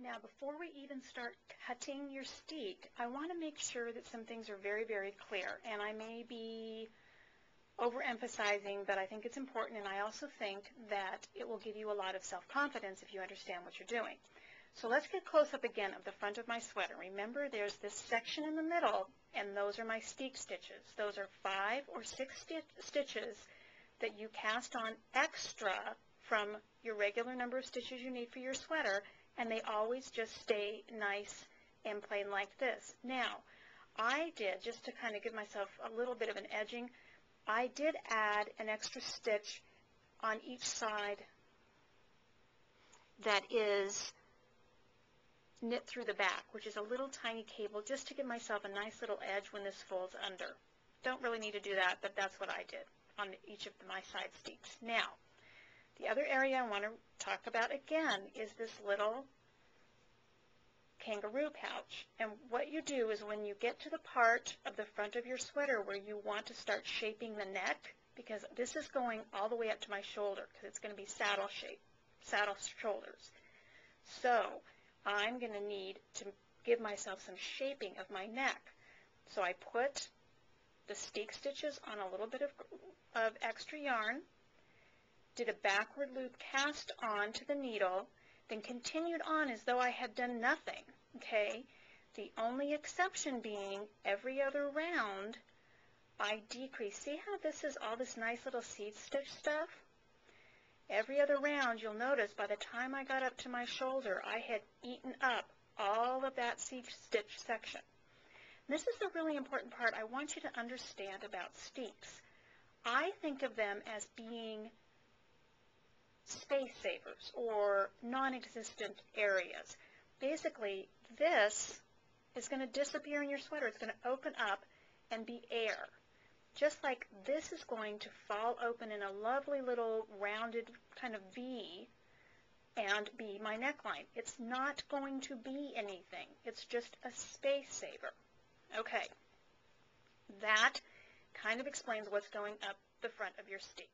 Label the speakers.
Speaker 1: Now, before we even start cutting your steak, I want to make sure that some things are very, very clear. And I may be overemphasizing, but I think it's important, and I also think that it will give you a lot of self-confidence if you understand what you're doing. So let's get close up again of the front of my sweater. Remember, there's this section in the middle, and those are my steek stitches. Those are 5 or 6 stitches that you cast on extra from your regular number of stitches you need for your sweater, and they always just stay nice and plain like this. Now, I did, just to kind of give myself a little bit of an edging, I did add an extra stitch on each side that is knit through the back, which is a little tiny cable, just to give myself a nice little edge when this folds under. Don't really need to do that, but that's what I did on each of my side steeks. Now, the other area I want to talk about again is this little kangaroo pouch. And what you do is when you get to the part of the front of your sweater where you want to start shaping the neck, because this is going all the way up to my shoulder because it's going to be saddle shape, saddle shoulders. So I'm going to need to give myself some shaping of my neck. So I put the steek stitches on a little bit of extra yarn, did a backward loop cast on to the needle, then continued on as though I had done nothing, okay? The only exception being every other round I decrease. See how this is all this nice little seed stitch stuff? Every other round, you'll notice by the time I got up to my shoulder, I had eaten up all of that seed stitch section. And this is the really important part I want you to understand about steeks. I think of them as being space savers or non-existent areas. Basically, this is going to disappear in your sweater. It's going to open up and be air. Just like this is going to fall open in a lovely little rounded kind of V and be my neckline. It's not going to be anything. It's just a space saver. Okay, that kind of explains what's going up the front of your steek.